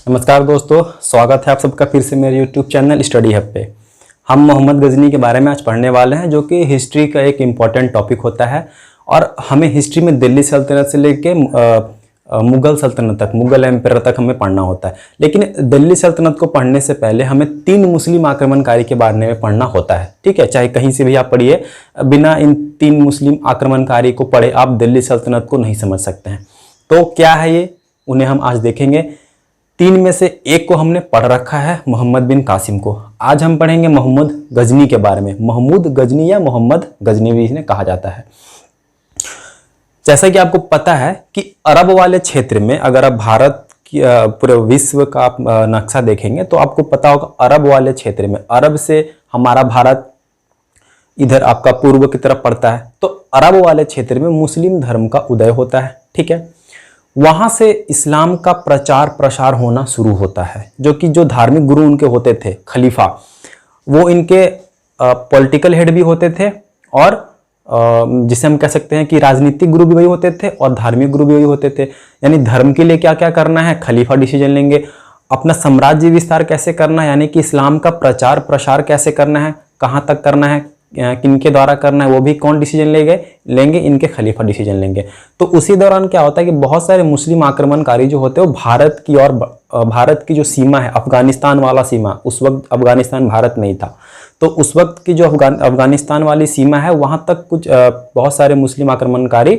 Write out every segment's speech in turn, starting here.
नमस्कार दोस्तों, स्वागत है आप सबका फिर से मेरे YouTube चैनल स्टडी हब पे। हम मोहम्मद गजनी के बारे में आज पढ़ने वाले हैं, जो कि हिस्ट्री का एक इम्पॉर्टेंट टॉपिक होता है। और हमें हिस्ट्री में दिल्ली सल्तनत से लेके मुगल सल्तनत तक, मुगल एम्पायर तक हमें पढ़ना होता है। लेकिन दिल्ली सल्तनत को पढ़ने से पहले हमें 3 मुस्लिम आक्रमणकारी के बारे में पढ़ना होता है। ठीक है, चाहे कहीं से भी आप पढ़िए, बिना इन 3 मुस्लिम आक्रमणकारी को पढ़े आप दिल्ली सल्तनत को नहीं समझ सकते हैं। तो क्या है ये, उन्हें हम आज देखेंगे। 3 में से एक को हमने पढ़ रखा है, मोहम्मद बिन कासिम को। आज हम पढ़ेंगे मोहम्मद गजनी के बारे में। महमूद गजनी या मोहम्मद गजनी भी इन्हें कहा जाता है। जैसा कि आपको पता है कि अरब वाले क्षेत्र में, अगर आप भारत की पूरे विश्व का आप नक्शा देखेंगे तो आपको पता होगा, अरब वाले क्षेत्र में, अरब से हमारा भारत इधर आपका पूर्व की तरफ पड़ता है, तो अरब वाले क्षेत्र में मुस्लिम धर्म का उदय होता है। ठीक है, वहां से इस्लाम का प्रचार प्रसार होना शुरू होता है। जो धार्मिक गुरु उनके होते थे, खलीफा, वो इनके पॉलिटिकल हेड भी होते थे, और जिसे हम कह सकते हैं कि राजनीतिक गुरु भी वही होते थे और धार्मिक गुरु भी वही होते थे। यानी धर्म के लिए क्या क्या करना है, खलीफा डिसीजन लेंगे। अपना साम्राज्य विस्तार कैसे करना है, यानी कि इस्लाम का प्रचार प्रसार कैसे करना है, कहाँ तक करना है, किनके द्वारा करना है, वो भी कौन डिसीजन लेंगे, इनके खलीफा डिसीजन लेंगे। तो उसी दौरान क्या होता है कि बहुत सारे मुस्लिम आक्रमणकारी जो होते हैं वो भारत की, और भारत की जो सीमा है, अफगानिस्तान वाला सीमा, उस वक्त अफगानिस्तान भारत नहीं था, तो उस वक्त की जो अफगानिस्तान वाली सीमा है वहां तक कुछ बहुत सारे मुस्लिम आक्रमणकारी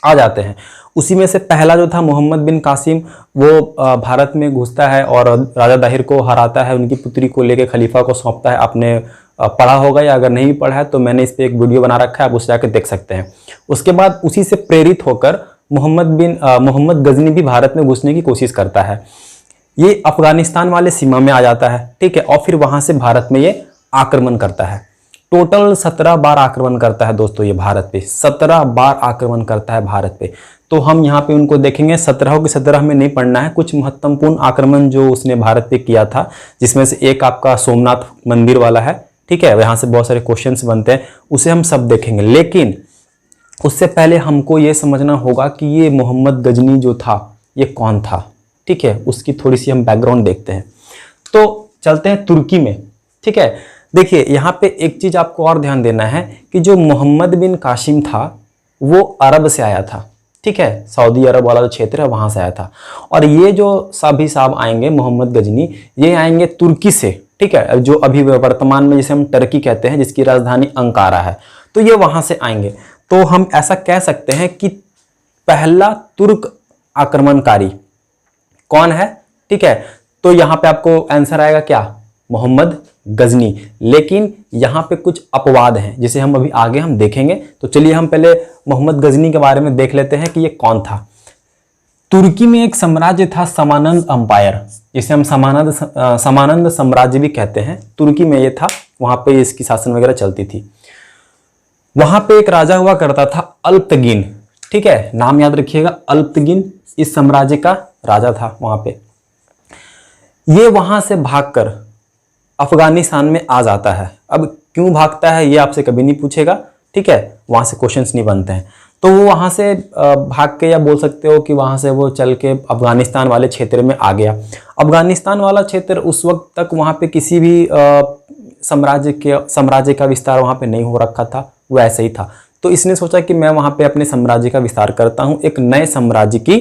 आ जाते हैं। उसी में से पहला जो था मोहम्मद बिन कासिम, वो भारत में घुसता है और राजा दाहिर को हराता है, उनकी पुत्री को लेकर खलीफा को सौंपता है। आपने पढ़ा होगा, या अगर नहीं पढ़ा है तो मैंने इस पर एक वीडियो बना रखा है, आप उसे जाकर देख सकते हैं। उसके बाद उसी से प्रेरित होकर मोहम्मद गजनी भी भारत में घुसने की कोशिश करता है। ये अफगानिस्तान वाले सीमा में आ जाता है। ठीक है, और फिर वहां से भारत में ये आक्रमण करता है। टोटल 17 बार आक्रमण करता है दोस्तों, ये भारत पे 17 बार आक्रमण करता है भारत पे। तो हम यहाँ पे उनको देखेंगे, 17 के 17 हमें नहीं पढ़ना है। कुछ महत्वपूर्ण आक्रमण जो उसने भारत पे किया था, जिसमें से एक आपका सोमनाथ मंदिर वाला है। ठीक है, यहाँ से बहुत सारे क्वेश्चंस बनते हैं, उसे हम सब देखेंगे। लेकिन उससे पहले हमको ये समझना होगा कि ये मोहम्मद गजनी जो था ये कौन था। ठीक है, उसकी थोड़ी सी हम बैकग्राउंड देखते हैं। तो चलते हैं तुर्की में। ठीक है, देखिए यहाँ पे एक चीज आपको और ध्यान देना है कि जो मोहम्मद बिन कासिम था वो अरब से आया था। ठीक है, सऊदी अरब वाला जो क्षेत्र है वहां से आया था। और ये जो सभी साहब आएंगे, मोहम्मद गजनी, ये आएंगे तुर्की से। ठीक है, जो अभी वर्तमान में जिसे हम टर्की कहते हैं, जिसकी राजधानी अंकारा है, तो ये वहां से आएंगे। तो हम ऐसा कह सकते हैं कि पहला तुर्क आक्रमणकारी कौन है। ठीक है, तो यहाँ पे आपको आंसर आएगा क्या, मोहम्मद गजनी। लेकिन यहाँ पे कुछ अपवाद हैं जिसे हम अभी आगे हम देखेंगे। तो चलिए हम पहले मोहम्मद गजनी के बारे में देख लेते हैं कि ये कौन था। तुर्की में एक साम्राज्य था, समानंद अंपायर, जिसे हम समानंद साम्राज्य भी कहते हैं। तुर्की में ये था, वहां पे इसकी शासन वगैरह चलती थी। वहां पे एक राजा हुआ करता था, अल्पतगिन। ठीक है, नाम याद रखिएगा, अल्पतगिन इस साम्राज्य का राजा था वहां पे। ये वहां से भागकर अफगानिस्तान में आ जाता है। अब क्यों भागता है ये आपसे कभी नहीं पूछेगा। ठीक है, वहां से क्वेश्चंस नहीं बनते हैं। तो वो वहां से भाग के, या बोल सकते हो कि वहां से वो चल के अफगानिस्तान वाले क्षेत्र में आ गया। अफगानिस्तान वाला क्षेत्र उस वक्त तक वहां पे किसी भी साम्राज्य का विस्तार वहां पे नहीं हो रखा था, वो ऐसे ही था। तो इसने सोचा कि मैं वहां पे अपने साम्राज्य का विस्तार करता हूं, एक नए साम्राज्य की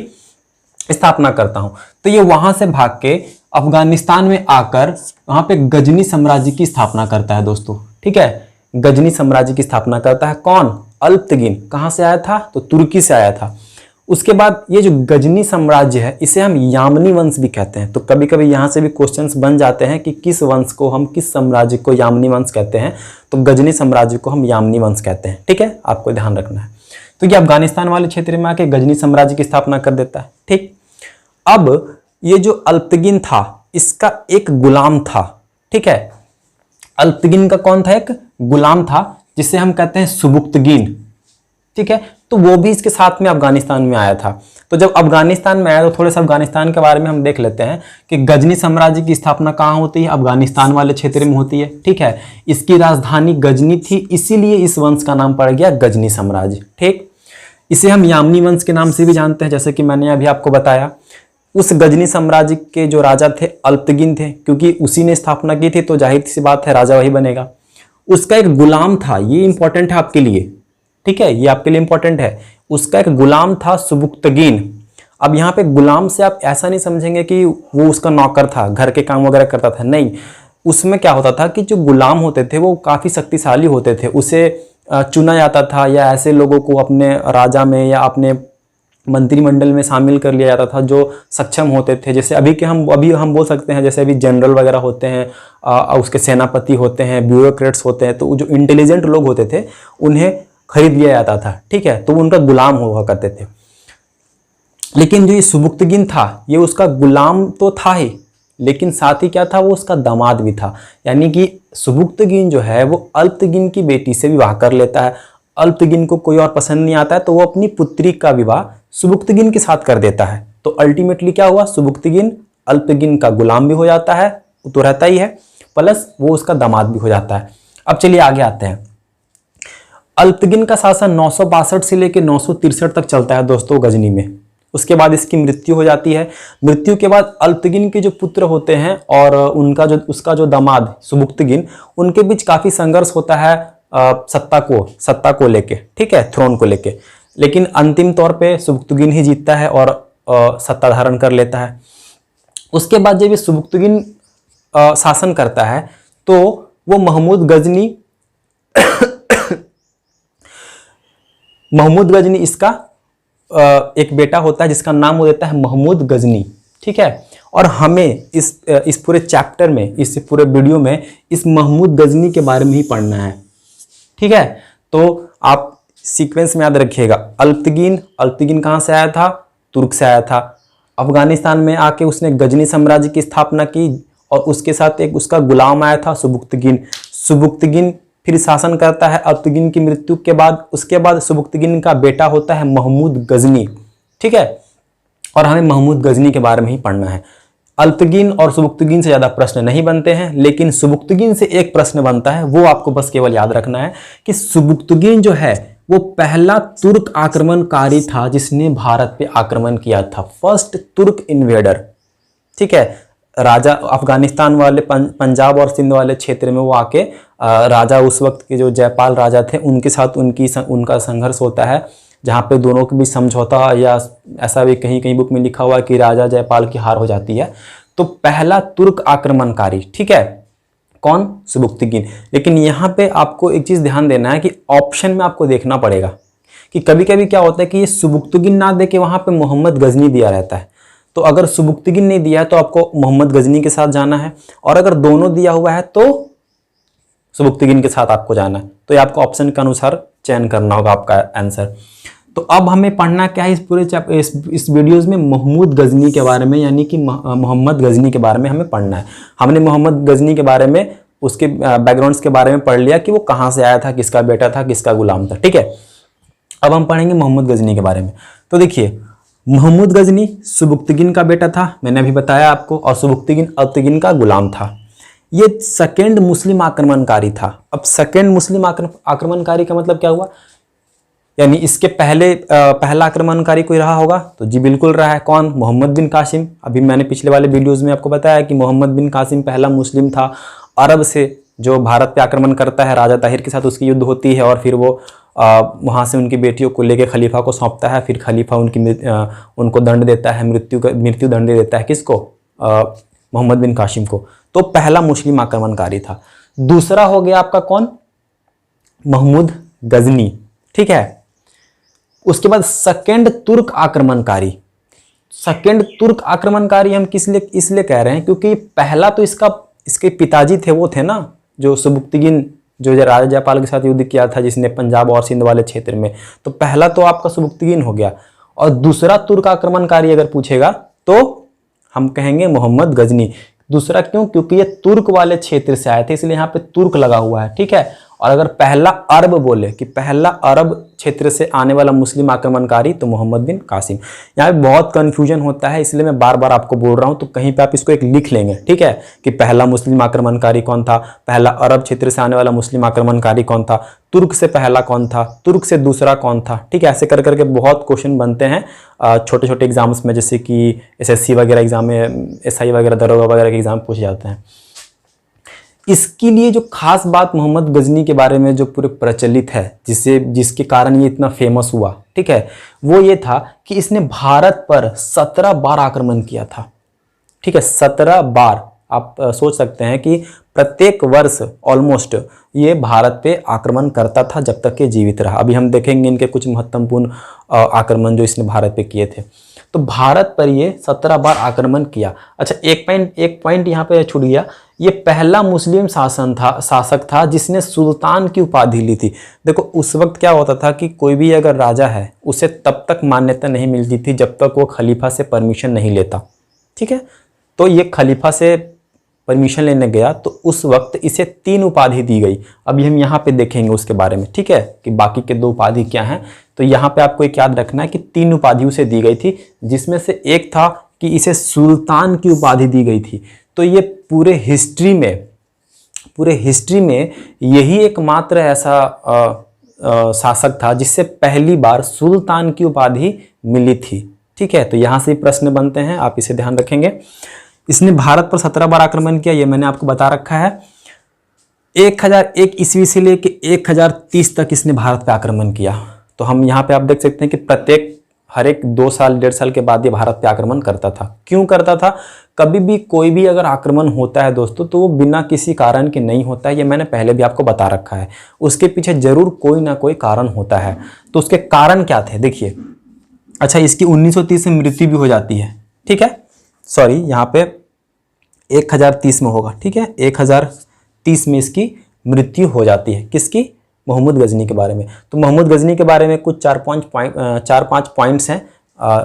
स्थापना करता हूं। तो ये वहां से भाग के अफगानिस्तान में आकर वहां पे गजनी साम्राज्य की स्थापना करता है दोस्तों। ठीक है, गजनी साम्राज्य की स्थापना करता है। कौन, अल्पतगिन। कहां से आया था, तो तुर्की से आया था। उसके बाद ये जो गजनी साम्राज्य है, इसे हम यामनी वंश भी कहते हैं। तो कभी कभी यहाँ से भी क्वेश्चंस बन जाते हैं कि किस वंश को हम, किस साम्राज्य को यामनी वंश कहते हैं। तो गजनी साम्राज्य को हम यामनी वंश कहते हैं। ठीक है, आपको ध्यान रखना है। तो ये अफगानिस्तान वाले क्षेत्र में आके गजनी साम्राज्य की स्थापना कर देता है। ठीक, अब ये जो अल्पतगिन था, इसका एक गुलाम था। ठीक है, अल्पतगिन का कौन था, एक गुलाम था, जिसे हम कहते हैं सुबुक्तगिन। ठीक है, तो वो भी इसके साथ में अफगानिस्तान में आया था। तो जब अफगानिस्तान में आया तो थोड़े से अफगानिस्तान के बारे में हम देख लेते हैं कि गजनी साम्राज्य की स्थापना कहाँ होती है, अफगानिस्तान वाले क्षेत्र में होती है। ठीक है, इसकी राजधानी गजनी थी, इसीलिए इस वंश का नाम पड़ गया गजनी साम्राज्य। ठीक, इसे हम यामनी वंश के नाम से भी जानते हैं, जैसे कि मैंने अभी आपको बताया। उस गजनी साम्राज्य के जो राजा थे अल्पतगिन थे, क्योंकि उसी ने स्थापना की थी तो जाहिर सी बात है राजा वही बनेगा। उसका एक गुलाम था, ये इंपॉर्टेंट है आपके लिए, ठीक है, ये आपके लिए इंपॉर्टेंट है। उसका एक गुलाम था सुबुक्तगीन। अब यहाँ पे गुलाम से आप ऐसा नहीं समझेंगे कि वो उसका नौकर था, घर के काम वगैरह करता था, नहीं। उसमें क्या होता था कि जो गुलाम होते थे वो काफ़ी शक्तिशाली होते थे, उसे चुना जाता था या ऐसे लोगों को अपने राजा में या अपने मंत्रिमंडल में शामिल कर लिया जाता था जो सक्षम होते थे। जैसे अभी हम बोल सकते हैं, जैसे अभी जनरल वगैरह होते हैं, उसके सेनापति होते हैं, ब्यूरोक्रेट्स होते हैं, तो जो इंटेलिजेंट लोग होते थे उन्हें खरीद लिया जाता था, ठीक है, तो उनका गुलाम हुआ करते थे। लेकिन जो ये सुबुक्तगिन था ये उसका गुलाम तो था ही, लेकिन साथ ही क्या था, वो उसका दामाद भी था। यानी कि सुबुक्तगिन जो है वो अल्पतगिन की बेटी से विवाह कर लेता है। अल्पतगिन को कोई और पसंद नहीं आता है तो वो अपनी पुत्री का विवाह सुबुक्तगिन के साथ कर देता है। तो अल्टीमेटली क्या हुआ, सुबुक्तगिन अल्पतगिन का गुलाम भी हो जाता है, वो तो रहता ही है, प्लस वो उसका दामाद भी हो जाता है। अब चलिए आगे आते हैं। अल्पतगिन का शासन 962 से लेकर 963 तक चलता है दोस्तों गजनी में। उसके बाद इसकी मृत्यु हो जाती है। मृत्यु के बाद अल्पतगिन के जो पुत्र होते हैं और उसका जो दामाद सुबुक्तगिन, उनके बीच काफी संघर्ष होता है सत्ता को लेके, ठीक है, थ्रोन को लेके। लेकिन अंतिम तौर पे सुबुक्तगिन ही जीतता है और सत्ता धारण कर लेता है। उसके बाद जब ये सुबुक्तगिन शासन करता है तो वो महमूद गजनी इसका एक बेटा होता है जिसका नाम वो देता है महमूद गजनी, ठीक है। और हमें इस पूरे चैप्टर में, इस पूरे वीडियो में इस महमूद गजनी के बारे में ही पढ़ना है, ठीक है। तो आप सीक्वेंस में याद रखिएगा, अल्पतगिन कहाँ से आया था, तुर्क से आया था। अफगानिस्तान में आके उसने गजनी साम्राज्य की स्थापना की और उसके साथ एक उसका गुलाम आया था सुबुक्तगिन फिर शासन करता है अल्पतगिन की मृत्यु के बाद। उसके बाद सुबुक्तगिन का बेटा होता है महमूद गजनी, ठीक है। और हमें महमूद गजनी के बारे में ही पढ़ना है। अल्पतगिन और सुबुक्तगिन से ज़्यादा प्रश्न नहीं बनते हैं, लेकिन सुबुक्तगिन से एक प्रश्न बनता है, वो आपको बस केवल याद रखना है कि सुबुक्तगिन जो है वो पहला तुर्क आक्रमणकारी था जिसने भारत पे आक्रमण किया था, फर्स्ट तुर्क इन्वेडर, ठीक है। राजा अफगानिस्तान वाले पंजाब और सिंध वाले क्षेत्र में वो आके राजा उस वक्त के जो जयपाल राजा थे उनके साथ उनका संघर्ष होता है, जहाँ पे दोनों के बीच समझौता, या ऐसा भी कहीं कहीं बुक में लिखा हुआ है कि राजा जयपाल की हार हो जाती है। तो पहला तुर्क आक्रमणकारी, ठीक है, कौन, सुबुक्तगिन। लेकिन यहाँ पे आपको एक चीज़ ध्यान देना है कि ऑप्शन में आपको देखना पड़ेगा कि कभी कभी क्या होता है कि ये सुबुक्तगिन ना दे के वहाँ पे मोहम्मद गजनी दिया रहता है। तो अगर सुबुक्तगिन नहीं दिया है तो आपको मोहम्मद गजनी के साथ जाना है, और अगर दोनों दिया हुआ है तो सुबुक्तगिन के साथ आपको जाना है। तो ये आपको ऑप्शन के अनुसार चयन करना होगा आपका आंसर। तो अब हमें पढ़ना क्या है इस पूरे इस वीडियोज़ में, महमूद गजनी के बारे में, यानी कि मोहम्मद गजनी के बारे में हमें पढ़ना है। हमने मोहम्मद गजनी के बारे में, उसके बैकग्राउंड्स के बारे में पढ़ लिया कि वो कहाँ से आया था, किसका बेटा था, किसका गुलाम था, ठीक है। अब हम पढ़ेंगे मोहम्मद गजनी के बारे में। तो देखिए, महमूद गजनी सुबुक्तगिन का बेटा था, मैंने अभी बताया आपको, और सुबुक्तगिन अल्पतगिन का गुलाम था। ये सेकेंड मुस्लिम आक्रमणकारी था। अब सेकेंड मुस्लिम आक्रमणकारी का मतलब क्या हुआ, यानी इसके पहला आक्रमणकारी कोई रहा होगा, तो जी बिल्कुल रहा है। कौन, मोहम्मद बिन कासिम। अभी मैंने पिछले वाले वीडियोज़ में आपको बताया कि मोहम्मद बिन कासिम पहला मुस्लिम था अरब से जो भारत पे आक्रमण करता है, राजा ताहिर के साथ उसकी युद्ध होती है और फिर वो वहाँ से उनकी बेटियों को लेकर खलीफा को सौंपता है। फिर खलीफा उनको दंड देता है, मृत्यु दंड दे देता है, किसको, मोहम्मद बिन कासिम को। तो पहला मुस्लिम आक्रमणकारी था। दूसरा हो गया आपका कौन, महमूद गजनी, ठीक है। उसके बाद सेकेंड तुर्क आक्रमणकारी। सेकेंड तुर्क आक्रमणकारी हम इसलिए कह रहे हैं क्योंकि पहला तो इसके पिताजी थे, वो थे ना जो सुबुक्तगिन, जो राजा जयपाल के साथ युद्ध किया था, जिसने पंजाब और सिंध वाले क्षेत्र में। तो पहला तो आपका सुबुक्तगिन हो गया, और दूसरा तुर्क आक्रमणकारी अगर पूछेगा तो हम कहेंगे मोहम्मद गजनी। दूसरा क्यों, क्योंकि ये तुर्क वाले क्षेत्र से आए थे, इसलिए यहाँ पे तुर्क लगा हुआ है, ठीक है। और अगर पहला अरब बोले कि पहला अरब क्षेत्र से आने वाला मुस्लिम आक्रमणकारी तो मोहम्मद बिन कासिम। यहाँ पे बहुत कन्फ्यूजन होता है, इसलिए मैं बार बार आपको बोल रहा हूँ, तो कहीं पे आप इसको एक लिख लेंगे, ठीक है, कि पहला मुस्लिम आक्रमणकारी कौन था, पहला अरब क्षेत्र से आने वाला मुस्लिम आक्रमणकारी कौन था, तुर्क से पहला कौन था, तुर्क से दूसरा कौन था, ठीक है। ऐसे कर करके बहुत क्वेश्चन बनते हैं छोटे छोटे एग्जाम्स में, जैसे कि SSC वगैरह एग्जाम में, SI वगैरह, दरोगा वगैरह के एग्जाम पूछे जाते हैं। इसके लिए जो खास बात मोहम्मद गजनी के बारे में जो पूरे प्रचलित है, जिसके कारण ये इतना फेमस हुआ, ठीक है, वो ये था कि इसने भारत पर 17 बार आक्रमण किया था, ठीक है, 17 बार। आप सोच सकते हैं कि प्रत्येक वर्ष ऑलमोस्ट ये भारत पे आक्रमण करता था जब तक ये जीवित रहा। अभी हम देखेंगे इनके कुछ महत्वपूर्ण आक्रमण जो इसने भारत पे किए थे। तो भारत पर ये 17 बार आक्रमण किया। अच्छा, एक पॉइंट यहाँ पे छूट गया, ये पहला मुस्लिम शासक था जिसने सुल्तान की उपाधि ली थी। देखो उस वक्त क्या होता था कि कोई भी अगर राजा है उसे तब तक मान्यता नहीं मिलती थी जब तक वो खलीफा से परमिशन नहीं लेता, ठीक है। तो ये खलीफा से परमिशन लेने गया तो उस वक्त इसे 3 उपाधि दी गई। अभी हम यहाँ पे देखेंगे उसके बारे में, ठीक है, कि बाकी के 2 उपाधि क्या हैं। तो यहाँ पे आपको एक याद रखना है कि 3 उपाधि उसे दी गई थी, जिसमें से एक था कि इसे सुल्तान की उपाधि दी गई थी। तो ये पूरे हिस्ट्री में यही एकमात्र ऐसा शासक था जिससे पहली बार सुल्तान की उपाधि मिली थी, ठीक है। तो यहाँ से प्रश्न बनते हैं, आप इसे ध्यान रखेंगे। इसने भारत पर 17 बार आक्रमण किया, ये मैंने आपको बता रखा है। 1001 ईस्वी से लेके 1030 तक इसने भारत पे आक्रमण किया। तो हम यहाँ पे आप देख सकते हैं कि हर एक 2 साल 1.5 साल के बाद ये भारत पे आक्रमण करता था। क्यों करता था? कभी भी कोई भी अगर आक्रमण होता है दोस्तों तो वो बिना किसी कारण के नहीं होता है, ये मैंने पहले भी आपको बता रखा है। उसके पीछे जरूर कोई ना कोई कारण होता है। तो उसके कारण क्या थे देखिए। अच्छा, इसकी 1930 में मृत्यु भी हो जाती है, ठीक है, सॉरी यहाँ पे 1030 में होगा, ठीक है, 1030 में इसकी मृत्यु हो जाती है। किसकी? मोहम्मद गजनी के बारे में। तो मोहम्मद गजनी के बारे में कुछ 4-5 पॉइंट्स हैं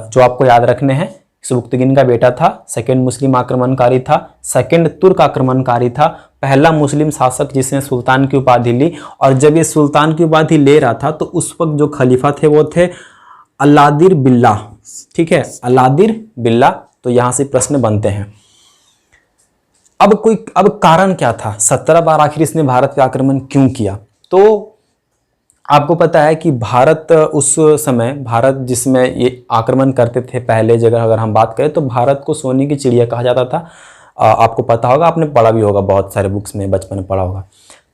जो आपको याद रखने हैं। सुबुक्तगिन का बेटा था, सेकंड मुस्लिम आक्रमणकारी था, सेकंड तुर्क आक्रमणकारी था, पहला मुस्लिम शासक जिसने सुल्तान की उपाधि ली। और जब ये सुल्तान की उपाधि ले रहा था तो उस वक्त जो खलीफा थे वो थे अलादिर बिल्ला, ठीक है, अलादिर बिल्ला। तो यहां से प्रश्न बनते हैं। अब कारण क्या था? 17 बार आखिर इसने भारत पे आक्रमण क्यों किया? तो आपको पता है कि भारत उस समय, भारत जिसमें ये आक्रमण करते थे पहले जगह अगर हम बात करें तो भारत को सोने की चिड़िया कहा जाता था। आपको पता होगा, आपने पढ़ा भी होगा, बहुत सारे बुक्स में बचपन में पढ़ा होगा।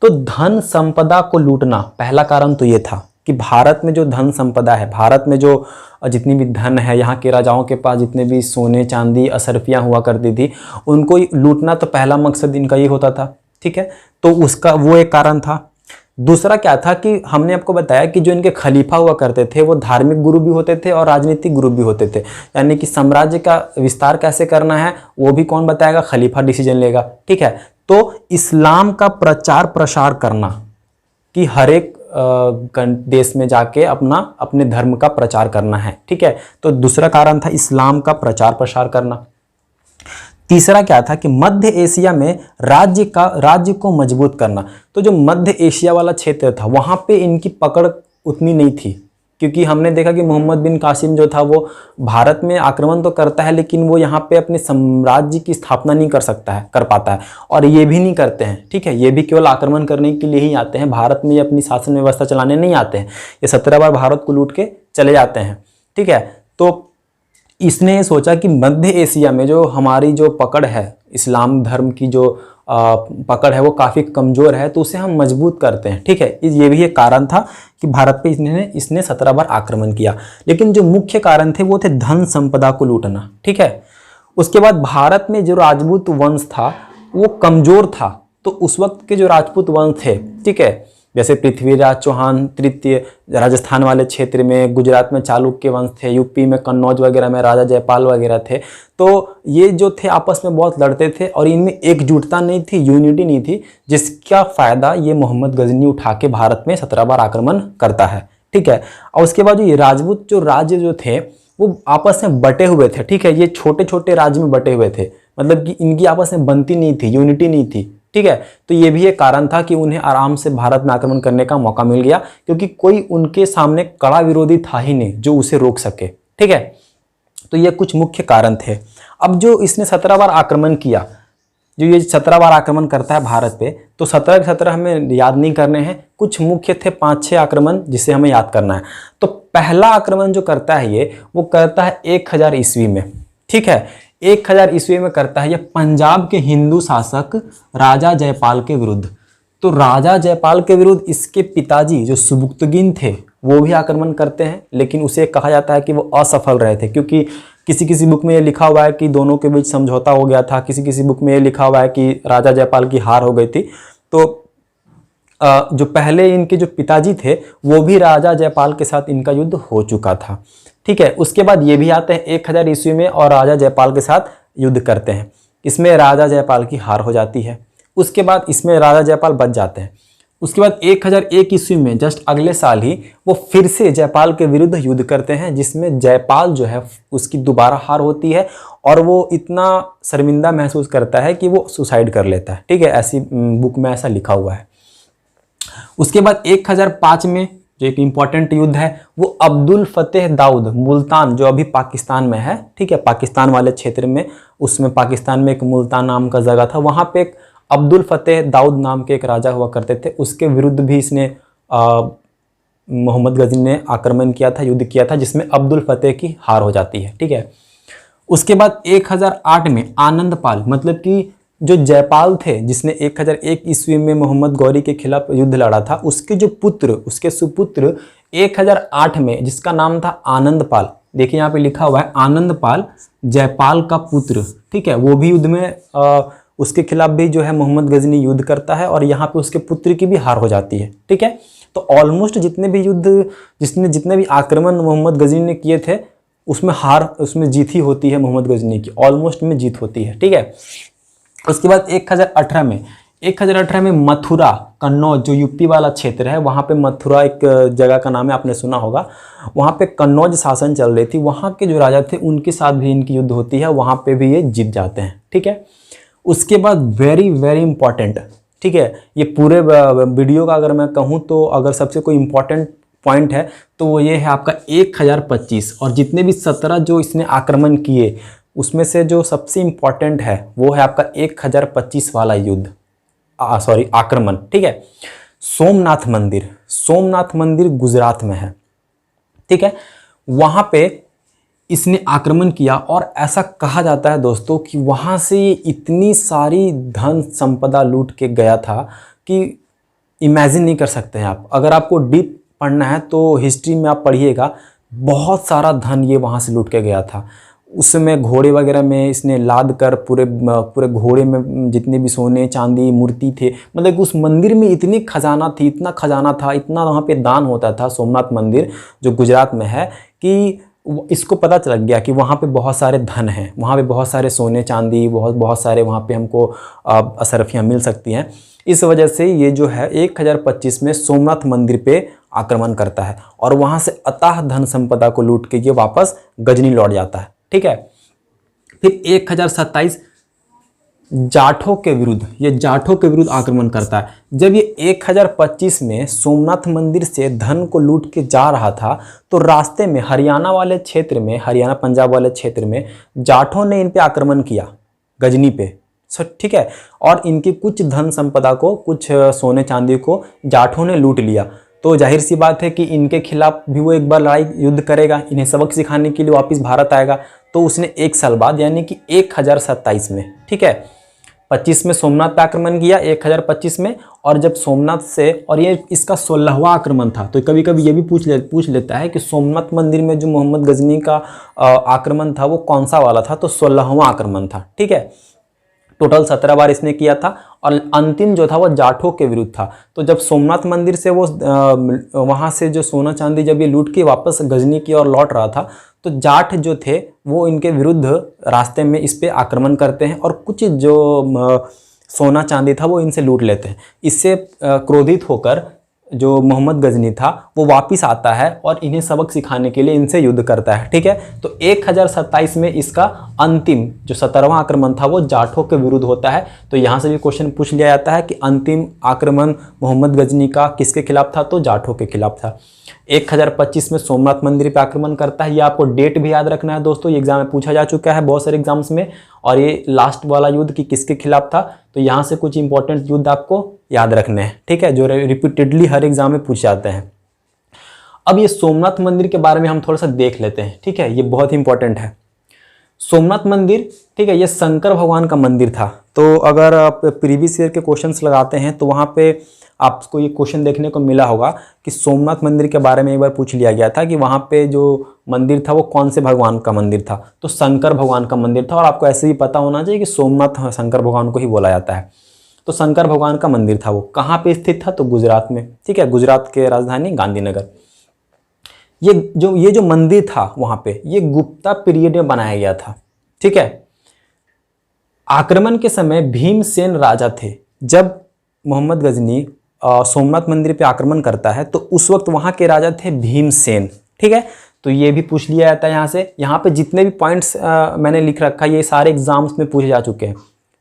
तो धन संपदा को लूटना, पहला कारण तो ये था कि भारत में जो धन संपदा है, भारत में जो जितनी भी धन है, यहाँ के राजाओं के पास जितने भी सोने चांदी अशर्फियाँ हुआ करती थी, उनको लूटना तो पहला मकसद इनका ये होता था, ठीक है। तो उसका वो एक कारण था। दूसरा क्या था कि हमने आपको बताया कि जो इनके खलीफा हुआ करते थे वो धार्मिक गुरु भी होते थे और राजनीतिक गुरु भी होते थे। यानी कि साम्राज्य का विस्तार कैसे करना है वो भी कौन बताएगा? खलीफा डिसीजन लेगा, ठीक है। तो इस्लाम का प्रचार प्रसार करना कि हर एक देश में जाके अपने धर्म का प्रचार करना है, ठीक है। तो दूसरा कारण था इस्लाम का प्रचार प्रसार करना। तीसरा क्या था कि मध्य एशिया में राज्य को मजबूत करना। तो जो मध्य एशिया वाला क्षेत्र था वहां पे इनकी पकड़ उतनी नहीं थी, क्योंकि हमने देखा कि मोहम्मद बिन कासिम जो था वो भारत में आक्रमण तो करता है लेकिन वो यहाँ पे अपने साम्राज्य की स्थापना नहीं कर पाता है, और ये भी नहीं करते हैं, ठीक है। ये भी केवल आक्रमण करने के लिए ही आते हैं, भारत में अपनी शासन व्यवस्था चलाने नहीं आते हैं। ये 17 बार भारत को लूट के चले जाते हैं, ठीक है। तो इसने सोचा कि मध्य एशिया में जो हमारी जो पकड़ है, इस्लाम धर्म की जो पकड़ है वो काफ़ी कमज़ोर है, तो उसे हम मजबूत करते हैं, ठीक है। ये भी एक कारण था कि भारत पे इसने 17 बार आक्रमण किया। लेकिन जो मुख्य कारण थे वो थे धन संपदा को लूटना, ठीक है। उसके बाद भारत में जो राजपूत वंश था वो कमज़ोर था। तो उस वक्त के जो राजपूत वंश थे, ठीक है, जैसे पृथ्वीराज चौहान तृतीय, राजस्थान वाले क्षेत्र में, गुजरात में चालुक्य वंश थे, यूपी में कन्नौज वगैरह में राजा जयपाल वगैरह थे। तो ये जो थे आपस में बहुत लड़ते थे और इनमें एकजुटता नहीं थी, यूनिटी नहीं थी, जिसका फायदा ये मोहम्मद गजनी उठा के भारत में 17 बार आक्रमण करता है, ठीक है। और उसके बाद ये राजपूत जो राज्य जो थे वो आपस में बटे हुए थे, ठीक है। ये छोटे छोटे राज्य में बटे हुए थे, मतलब कि इनकी आपस में बनती नहीं थी, यूनिटी नहीं थी, ठीक है। तो ये भी एक कारण था कि उन्हें आराम से भारत में आक्रमण करने का मौका मिल गया, क्योंकि कोई उनके सामने कड़ा विरोधी था ही नहीं जो उसे रोक सके। ठीक है, तो ये कुछ मुख्य कारण थे। अब जो इसने 17 बार आक्रमण किया, जो ये 17 बार आक्रमण करता है भारत पे, तो 17 के 17 हमें याद नहीं करने हैं, कुछ मुख्य थे 5-6 आक्रमण जिसे हमें याद करना है। तो पहला आक्रमण जो करता है ये, वो करता है 1000 ईस्वी में। ठीक है, 1000 ईस्वी में करता है ये पंजाब के हिंदू शासक राजा जयपाल के विरुद्ध। तो राजा जयपाल के विरुद्ध इसके पिताजी जो सुबुक्तगिन थे वो भी आक्रमण करते हैं, लेकिन उसे कहा जाता है कि वो असफल रहे थे, क्योंकि किसी किसी बुक में ये लिखा हुआ है कि दोनों के बीच समझौता हो गया था, किसी किसी बुक में ये लिखा हुआ है कि राजा जयपाल की हार हो गई थी। तो जो पहले इनके जो पिताजी थे वो भी राजा जयपाल के साथ इनका युद्ध हो चुका था। ठीक है, उसके बाद ये भी आते हैं 1000 ईस्वी में और राजा जयपाल के साथ युद्ध करते हैं। इसमें राजा जयपाल की हार हो जाती है। उसके बाद इसमें राजा जयपाल बच जाते हैं। उसके बाद 1001 ईस्वी में जस्ट अगले साल ही वो फिर से जयपाल के विरुद्ध युद्ध करते हैं, जिसमें जयपाल जो है उसकी दोबारा हार होती है और वो इतना शर्मिंदा महसूस करता है कि वो सुसाइड कर लेता है। ठीक है, ऐसी बुक में ऐसा लिखा हुआ है। उसके बाद 1005 में जो एक इम्पॉर्टेंट युद्ध है वो अब्दुल फतेह दाऊद मुल्तान, जो अभी पाकिस्तान में है, ठीक है, पाकिस्तान वाले क्षेत्र में, उसमें पाकिस्तान में एक मुल्तान नाम का जगह था, वहाँ पे एक अब्दुल फतेह दाऊद नाम के एक राजा हुआ करते थे, उसके विरुद्ध भी इसने मोहम्मद गजनी ने आक्रमण किया था, युद्ध किया था, जिसमें अब्दुल फतेह की हार हो जाती है। ठीक है, उसके बाद 1008 में आनंदपाल, मतलब कि जो जयपाल थे जिसने 1001 ईस्वी में मोहम्मद गौरी के खिलाफ युद्ध लड़ा था, उसके जो पुत्र, उसके सुपुत्र 1008 में, जिसका नाम था आनंदपाल, देखिए यहाँ पे लिखा हुआ है आनंदपाल जयपाल का पुत्र। ठीक है, वो भी युद्ध में उसके खिलाफ भी जो है मोहम्मद गजनी युद्ध करता है और यहाँ पे उसके पुत्र की भी हार हो जाती है। ठीक है, तो ऑलमोस्ट जितने भी युद्ध, जितने भी आक्रमण मोहम्मद गजनी ने किए थे उसमें हार, उसमें जीत ही होती है मोहम्मद गजनी की, ऑलमोस्ट में जीत होती है। ठीक है, उसके बाद 1018 में मथुरा कन्नौज, जो यूपी वाला क्षेत्र है, वहाँ पे मथुरा एक जगह का नाम है, आपने सुना होगा, वहाँ पे कन्नौज शासन चल रही थी, वहाँ के जो राजा थे उनके साथ भी इनकी युद्ध होती है, वहाँ पे भी ये जीत जाते हैं। ठीक है, उसके बाद वेरी वेरी इंपॉर्टेंट, ठीक है, ये पूरे वीडियो का अगर मैं कहूँ तो अगर सबसे कोई इंपॉर्टेंट पॉइंट है तो वो ये है आपका 1025, और जितने भी 17 जो इसने आक्रमण किए उसमें से जो सबसे इंपॉर्टेंट है वो है आपका 1025 वाला युद्ध, आक्रमण। ठीक है, सोमनाथ मंदिर गुजरात में है। ठीक है, वहां पे इसने आक्रमण किया और ऐसा कहा जाता है दोस्तों कि वहां से ये इतनी सारी धन संपदा लूट के गया था कि इमेजिन नहीं कर सकते हैं आप। अगर आपको डीप पढ़ना है तो हिस्ट्री में आप पढ़िएगा, बहुत सारा धन ये वहां से लूट के गया था। उसमें घोड़े वगैरह में इसने लाद कर पूरे घोड़े में जितने भी सोने चांदी मूर्ति थे, मतलब उस मंदिर में इतनी खजाना थी, इतना खजाना था, इतना वहाँ पे दान होता था, सोमनाथ मंदिर जो गुजरात में है, कि इसको पता चल गया कि वहाँ पे बहुत सारे धन हैं, वहाँ पे बहुत सारे सोने चांदी, बहुत सारे वहाँ पे हमको अशरफियाँ मिल सकती हैं। इस वजह से ये जो है 1025 में सोमनाथ मंदिर पे आक्रमण करता है और वहाँ से अथाह धन संपदा को लूट के ये वापस गजनी लौट जाता है। ठीक है, फिर 1027 जाठों के विरुद्ध आक्रमण करता है। जब ये 1025 में सोमनाथ मंदिर से धन को लूट के जा रहा था तो रास्ते में हरियाणा पंजाब वाले क्षेत्र में जाठों ने इन पे आक्रमण किया, गजनी पे। ठीक है, और इनकी कुछ धन संपदा को, कुछ सोने चांदी को जाठों ने लूट लिया। तो जाहिर सी बात है कि इनके खिलाफ भी वो एक बार लड़ाई युद्ध करेगा, इन्हें सबक सिखाने के लिए वापस भारत आएगा। तो उसने 1 साल बाद यानी कि 1027 में, ठीक है, 25 में सोमनाथ पे आक्रमण किया 1025 में, और जब सोमनाथ से, और ये इसका 16वां आक्रमण था। तो कभी कभी ये भी पूछ लेता है कि सोमनाथ मंदिर में जो मोहम्मद गजनी का आक्रमण था वो कौन सा वाला था, तो 16वां आक्रमण था। ठीक है, टोटल 17 बार इसने किया था और अंतिम जो था वो जाठों के विरुद्ध था। तो जब सोमनाथ मंदिर से वो वहाँ से जो सोना चांदी जब ये लूट के वापस गजनी की ओर लौट रहा था तो जाठ जो थे वो इनके विरुद्ध रास्ते में इस पे आक्रमण करते हैं और कुछ जो सोना चांदी था वो इनसे लूट लेते हैं। इससे क्रोधित होकर जो मोहम्मद गजनी था वो वापस आता है और इन्हें सबक सिखाने के लिए इनसे युद्ध करता है। ठीक है, तो 1027 में इसका अंतिम जो 17वां आक्रमण था वो जाठों के विरुद्ध होता है। तो यहाँ से भी क्वेश्चन पूछ लिया जाता है कि अंतिम आक्रमण मोहम्मद गजनी का किसके खिलाफ था, तो जाठों के खिलाफ था। 1025 में सोमनाथ मंदिर पे आक्रमण करता है। ये आपको डेट भी याद रखना है दोस्तों, ये एग्जाम में पूछा जा चुका है बहुत सारे एग्जाम्स में। और ये लास्ट वाला युद्ध कि किसके खिलाफ था, तो यहाँ से कुछ इंपॉर्टेंट युद्ध आपको याद रखने हैं। ठीक है, जो रिपीटेडली हर एग्जाम में पूछे जाते हैं। अब ये सोमनाथ मंदिर के बारे में हम थोड़ा सा देख लेते हैं। ठीक है, ये बहुत इंपॉर्टेंट है। सोमनाथ मंदिर, ठीक है, ये शंकर भगवान का मंदिर था। तो अगर आप प्रीवियस ईयर के क्वेश्चंस लगाते हैं तो वहाँ पे आपको ये क्वेश्चन देखने को मिला होगा कि सोमनाथ मंदिर के बारे में एक बार पूछ लिया गया था कि वहाँ पे जो मंदिर था वो कौन से भगवान का मंदिर था, तो शंकर भगवान का मंदिर था। और आपको ऐसे भी पता होना चाहिए कि सोमनाथ शंकर भगवान को ही बोला जाता है। तो शंकर भगवान का मंदिर था, वो कहाँ पे स्थित था, तो गुजरात में। ठीक है, गुजरात के राजधानी गांधीनगर। ये जो मंदिर था वहाँ पे, ये गुप्ता पीरियड में बनाया गया था। ठीक है, आक्रमण के समय भीमसेन राजा थे। जब मोहम्मद गजनी सोमनाथ मंदिर पे आक्रमण करता है तो उस वक्त वहाँ के राजा थे भीमसेन। ठीक है, तो ये भी पूछ लिया जाता है यहाँ से। यहाँ पे जितने भी पॉइंट्स मैंने लिख रखा है ये सारे एग्जाम्स में पूछे जा चुके हैं।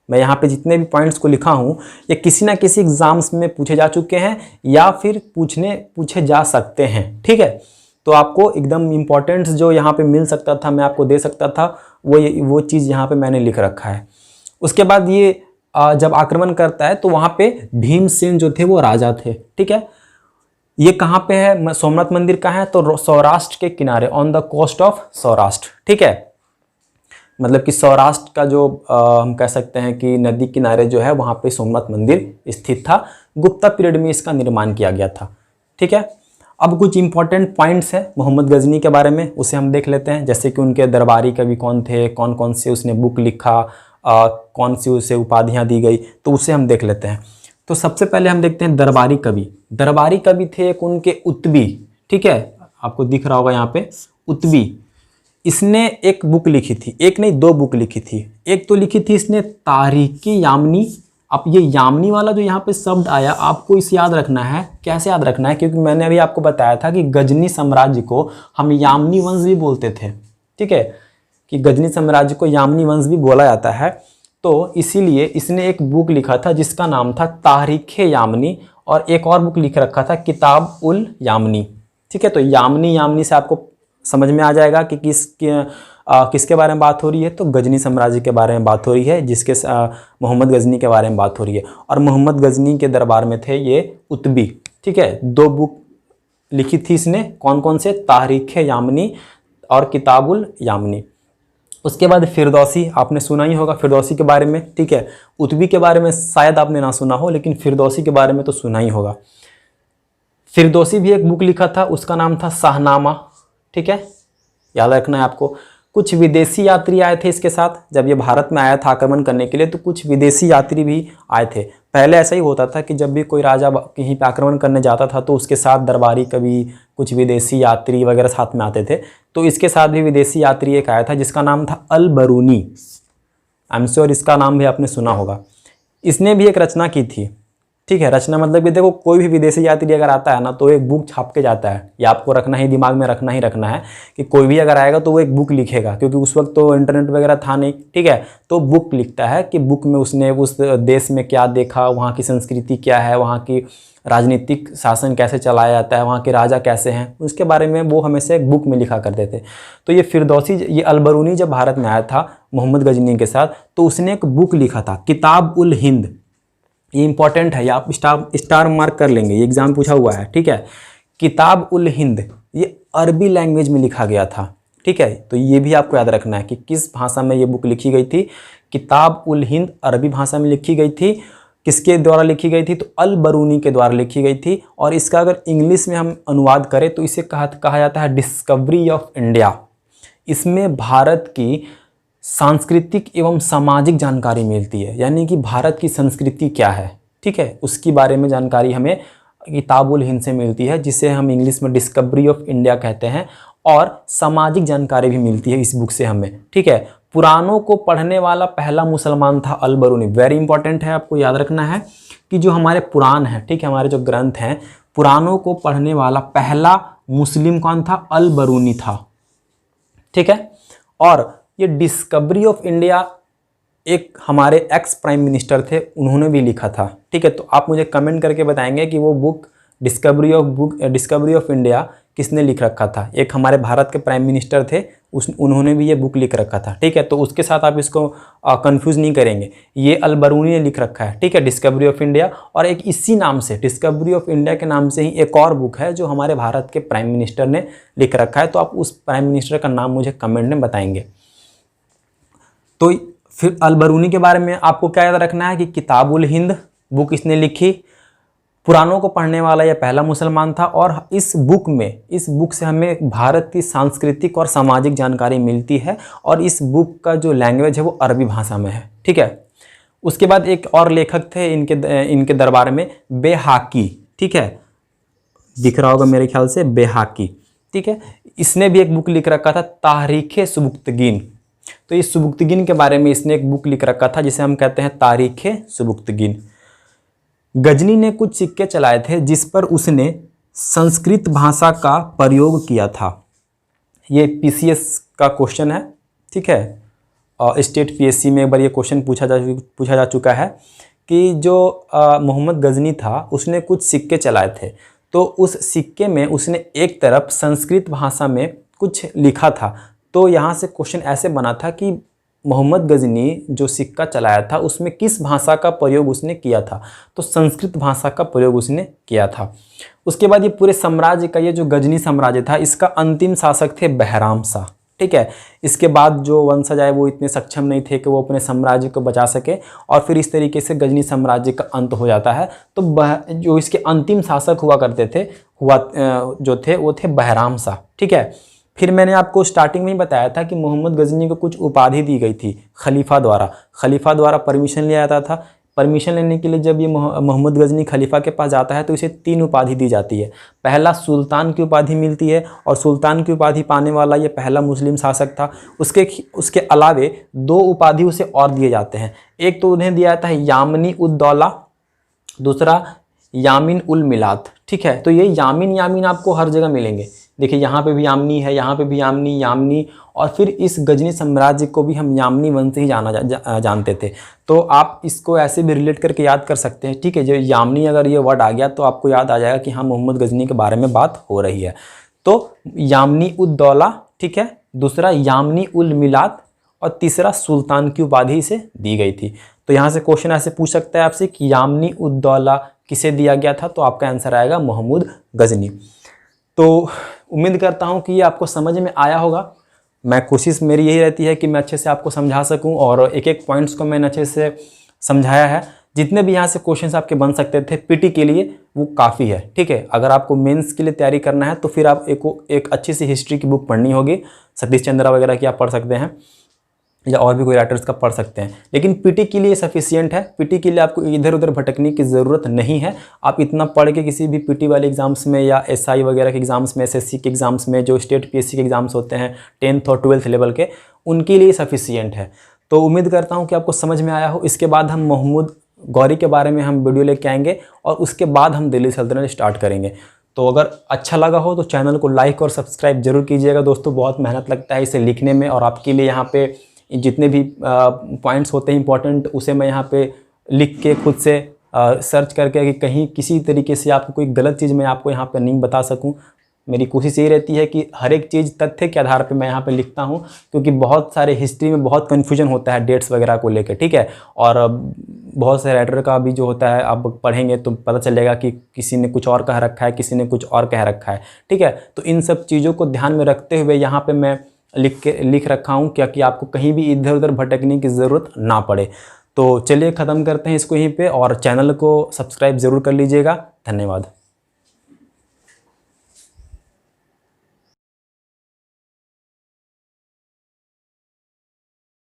मैं यहाँ पे जितने भी पॉइंट्स को लिखा हूँ ये किसी ना किसी एग्जाम्स में पूछे जा चुके हैं या फिर पूछे जा सकते हैं। ठीक है, तो आपको एकदम इम्पोर्टेंट्स जो यहाँ पे मिल सकता था, मैं आपको दे सकता था, वो चीज़ यहाँ पे मैंने लिख रखा है। उसके बाद ये जब आक्रमण करता है तो वहाँ पे भीमसेन जो थे वो राजा थे। ठीक है, ये कहाँ पे है, सोमनाथ मंदिर कहाँ है, तो सौराष्ट्र के किनारे, on the coast of Saurashtra. ठीक है, मतलब कि सौराष्ट्र का जो हम कह सकते हैं कि नदी किनारे जो है वहाँ पे सोमनाथ मंदिर स्थित था। गुप्ता पीरियड में इसका निर्माण किया गया था। ठीक है, अब कुछ इंपॉर्टेंट पॉइंट्स हैं मोहम्मद गजनी के बारे में, उसे हम देख लेते हैं। जैसे कि उनके दरबारी कवि कौन थे, कौन कौन से उसने बुक लिखा, कौन सी उसे उपाधियाँ दी गई, तो उसे हम देख लेते हैं। तो सबसे पहले हम देखते हैं दरबारी कवि। दरबारी कवि थे एक उनके उत्बी। ठीक है, आपको दिख रहा होगा यहाँ पे उत्बी। इसने एक बुक लिखी थी, एक नहीं 2 बुक लिखी थी। एक तो लिखी थी इसने तारीख़ यामनी। अब ये यामनी वाला जो यहाँ पे शब्द आया आपको इसे याद रखना है। कैसे याद रखना है, क्योंकि मैंने अभी आपको बताया था कि गजनी साम्राज्य को हम यामनी वंश भी बोलते थे। ठीक है, कि गजनी साम्राज्य को यामनी वंश भी बोला जाता है। तो इसीलिए इसने एक बुक लिखा था जिसका नाम था तारीख़ यामनी, और एक और बुक लिख रखा था किताब उल यामनी। ठीक है, तो यामनी से आपको समझ में आ जाएगा कि किसके बारे में बात हो रही है, तो गजनी साम्राज्य के बारे में बात हो रही है, जिसके मोहम्मद गजनी के बारे में बात हो रही है। और मोहम्मद गजनी के दरबार में थे ये उत्बी। ठीक है, 2 बुक लिखी थी इसने, कौन कौन से, तारीख़ यामनी और किताबुल यामनी। उसके बाद फिरदौसी, आपने सुना ही होगा फिरदौसी के बारे में। ठीक है, उत्बी के बारे में शायद आपने ना सुना हो, लेकिन फिरदौसी के बारे में तो सुना ही होगा। फिरदौसी भी एक बुक लिखा था, उसका नाम था शाहनामा। ठीक है, याद रखना है आपको। कुछ विदेशी यात्री आए थे इसके साथ, जब ये भारत में आया था आक्रमण करने के लिए तो कुछ विदेशी यात्री भी आए थे। पहले ऐसा ही होता था कि जब भी कोई राजा कहीं पे आक्रमण करने जाता था तो उसके साथ दरबारी कवि, कुछ विदेशी यात्री वगैरह साथ में आते थे। तो इसके साथ भी विदेशी यात्री एक आया था जिसका नाम था अल बरूनी। आई एम श्योर इसका नाम भी आपने सुना होगा। इसने भी एक रचना की थी। ठीक है, रचना मतलब कि देखो कोई भी विदेशी यात्री अगर आता है ना तो एक बुक छाप के जाता है। ये आपको रखना ही, दिमाग में रखना है कि कोई भी अगर आएगा तो वो एक बुक लिखेगा, क्योंकि उस वक्त तो इंटरनेट वगैरह था नहीं। ठीक है, तो बुक लिखता है कि बुक में उसने उस देश में क्या देखा, वहाँ की संस्कृति क्या है, वहाँ की राजनीतिक शासन कैसे चलाया जाता है, वहाँ के राजा कैसे हैं, उसके बारे में वो हमेशा एक बुक में लिखा करते थे। तो ये फिरदौसी, ये अलबरूनी जब भारत में आया था मोहम्मद गजनी के साथ तो उसने एक बुक लिखा था किताब उल हिंद। ये इंपॉर्टेंट है, ये आप स्टार मार्क कर लेंगे, ये एग्जाम पूछा हुआ है। ठीक है, किताब उल हिंद ये अरबी लैंग्वेज में लिखा गया था। ठीक है, तो ये भी आपको याद रखना है कि किस भाषा में ये बुक लिखी गई थी। किताब उल हिंद अरबी भाषा में लिखी गई थी। किसके द्वारा लिखी गई थी, तो अल बरूनी के द्वारा लिखी गई थी। और इसका अगर इंग्लिश में हम अनुवाद करें तो इसे कहा जाता है डिस्कवरी ऑफ इंडिया। इसमें भारत की सांस्कृतिक एवं सामाजिक जानकारी मिलती है, यानी कि भारत की संस्कृति क्या है। ठीक है, उसकी बारे में जानकारी हमें किताब उल हिंद से मिलती है, जिसे हम इंग्लिश में डिस्कवरी ऑफ इंडिया कहते हैं। और सामाजिक जानकारी भी मिलती है इस बुक से हमें। ठीक है, पुराणों को पढ़ने वाला पहला मुसलमान था अल बरूनी। वेरी इंपॉर्टेंट है, आपको याद रखना है कि जो हमारे पुराण हैं, ठीक है, हमारे जो ग्रंथ हैं पुराणों को पढ़ने वाला पहला मुस्लिम कौन था? अल बरूनी था। ठीक है। और ये डिस्कवरी ऑफ इंडिया एक हमारे एक्स प्राइम मिनिस्टर थे, उन्होंने भी लिखा था। ठीक है। तो आप मुझे कमेंट करके बताएंगे कि वो बुक डिस्कवरी ऑफ इंडिया किसने लिख रखा था। एक हमारे भारत के प्राइम मिनिस्टर थे, उन्होंने भी ये बुक लिख रखा था। ठीक है। तो उसके साथ आप इसको कंफ्यूज नहीं करेंगे, ये अल बरूनी ने लिख रखा है। ठीक है, डिस्कवरी ऑफ इंडिया। और एक इसी नाम से, डिस्कवरी ऑफ इंडिया के नाम से ही एक और बुक है जो हमारे भारत के प्राइम मिनिस्टर ने लिख रखा है। तो आप उस प्राइम मिनिस्टर का नाम मुझे कमेंट में बताएंगे। तो फिर अल बरूनी के बारे में आपको क्या याद रखना है कि किताबुल हिंद बुक इसने लिखी, पुराणों को पढ़ने वाला यह पहला मुसलमान था। और इस बुक से हमें भारत की सांस्कृतिक और सामाजिक जानकारी मिलती है। और इस बुक का जो लैंग्वेज है वो अरबी भाषा में है। ठीक है। उसके बाद एक और लेखक थे इनके दरबार में, बेहाकी। ठीक है, दिख रहा होगा मेरे ख्याल से, बेहाकी। ठीक है, इसने भी एक बुक लिख रखा था, तारीख़े सुबुक्तगीन। तो इस सुबुक्तगीन के बारे में इसने एक बुक लिख रखा था जिसे हम कहते हैं तारीख़े सुबुक्तगीन। गजनी ने कुछ सिक्के चलाए थे जिस पर उसने संस्कृत भाषा का प्रयोग किया था। ये पीसीएस का क्वेश्चन है। ठीक है, और स्टेट पीएससी में एक बार ये क्वेश्चन पूछा जा चुका है कि जो मोहम्मद गजनी था उसने कुछ सिक्के चलाए थे, तो उस सिक्के में उसने एक तरफ संस्कृत भाषा में कुछ लिखा था। तो यहाँ से क्वेश्चन ऐसे बना था कि मोहम्मद गजनी जो सिक्का चलाया था उसमें किस भाषा का प्रयोग उसने किया था? तो संस्कृत भाषा का प्रयोग उसने किया था। उसके बाद ये पूरे साम्राज्य का, ये जो गजनी साम्राज्य था, इसका अंतिम शासक थे बहराम शाह। ठीक है, इसके बाद जो वंशज आए वो इतने सक्षम नहीं थे कि वो अपने साम्राज्य को बचा सके, और फिर इस तरीके से गजनी साम्राज्य का अंत हो जाता है। तो जो इसके अंतिम शासक हुआ करते थे वो थे बहराम शाह। ठीक है। फिर मैंने आपको स्टार्टिंग में ही बताया था कि मोहम्मद गजनी को कुछ उपाधि दी गई थी खलीफा द्वारा परमिशन लिया जाता था। परमिशन लेने के लिए जब ये मोहम्मद गजनी खलीफा के पास जाता है तो इसे 3 उपाधि दी जाती है। पहला सुल्तान की उपाधि मिलती है, और सुल्तान की उपाधि पाने वाला ये पहला मुस्लिम शासक था। उसके अलावे 2 उपाधि उसे और दिए जाते हैं। एक तो उन्हें दिया जाता है यामिनी उद दौला, दूसरा यामिन उल मिलात। ठीक है, तो ये यामिन आपको हर जगह मिलेंगे। देखिए यहाँ पे भी यामिनी है, यहाँ पे भी यामिनी, और फिर इस गजनी साम्राज्य को भी हम यामिनी वंश से ही जानते थे। तो आप इसको ऐसे भी रिलेट करके याद कर सकते हैं। ठीक है, जो यामिनी अगर ये वर्ड आ गया तो आपको याद आ जाएगा कि हाँ, मोहम्मद गजनी के बारे में बात हो रही है। तो यामिनी उद दौला, ठीक है, दूसरा यामिनी उल मिलात, और तीसरा सुल्तान की उपाधि इसे दी गई थी। तो यहाँ से क्वेश्चन ऐसे पूछ सकता है आपसे कि यामिनी उद दौला किसे दिया गया था? तो आपका आंसर आएगा मोहम्मद गजनी। तो उम्मीद करता हूँ कि ये आपको समझ में आया होगा। मैं कोशिश मेरी यही रहती है कि मैं अच्छे से आपको समझा सकूं, और एक एक पॉइंट्स को मैंने अच्छे से समझाया है। जितने भी यहाँ से क्वेश्चंस आपके बन सकते थे पीटी के लिए वो काफ़ी है। ठीक है, अगर आपको मेंस के लिए तैयारी करना है तो फिर आप एक अच्छी सी हिस्ट्री की बुक पढ़नी होगी। सतीश चंद्रा वगैरह की आप पढ़ सकते हैं, या और भी कोई राइटर्स का पढ़ सकते हैं। लेकिन पीटी के लिए सफिशियंट है। पीटी के लिए आपको इधर उधर भटकने की ज़रूरत नहीं है। आप इतना पढ़ के किसी भी पीटी वाले एग्जाम्स में, या एसआई वगैरह के एग्जाम्स में, एसएससी के एग्जाम्स में, जो स्टेट पीएससी के एग्जाम्स होते हैं 10th और 12th लेवल के, उनके लिए सफिशियंट है। तो उम्मीद करता हूँ कि आपको समझ में आया हो। इसके बाद हम मोहम्मद गौरी के बारे में हम वीडियो लेके आएंगे, और उसके बाद हम दिल्ली सल्तनत स्टार्ट करेंगे। तो अगर अच्छा लगा हो तो चैनल को लाइक और सब्सक्राइब जरूर कीजिएगा दोस्तों। बहुत मेहनत लगता है इसे लिखने में, और आपके लिए यहाँ पे जितने भी पॉइंट्स होते हैं इंपॉर्टेंट, उसे मैं यहाँ पे लिख के खुद से सर्च करके कि कहीं किसी तरीके से आपको कोई गलत चीज़ मैं आपको यहाँ पे नहीं बता सकूँ। मेरी कोशिश यही रहती है कि हर एक चीज़ तथ्य के आधार पे मैं यहाँ पे लिखता हूँ, क्योंकि बहुत सारे हिस्ट्री में बहुत कन्फ्यूजन होता है डेट्स वगैरह को लेकर। ठीक है, और बहुत से राइटर का भी जो होता है, आप पढ़ेंगे तो पता चलेगा कि किसी ने कुछ और कह रखा है, किसी ने कुछ और कह रखा है। ठीक है, तो इन सब चीज़ों को ध्यान में रखते हुए यहाँ पर मैं लिख रखा हूँ, क्या कि आपको कहीं भी इधर उधर भटकने की ज़रूरत ना पड़े। तो चलिए ख़त्म करते हैं इसको यहीं पे, और चैनल को सब्सक्राइब ज़रूर कर लीजिएगा। धन्यवाद।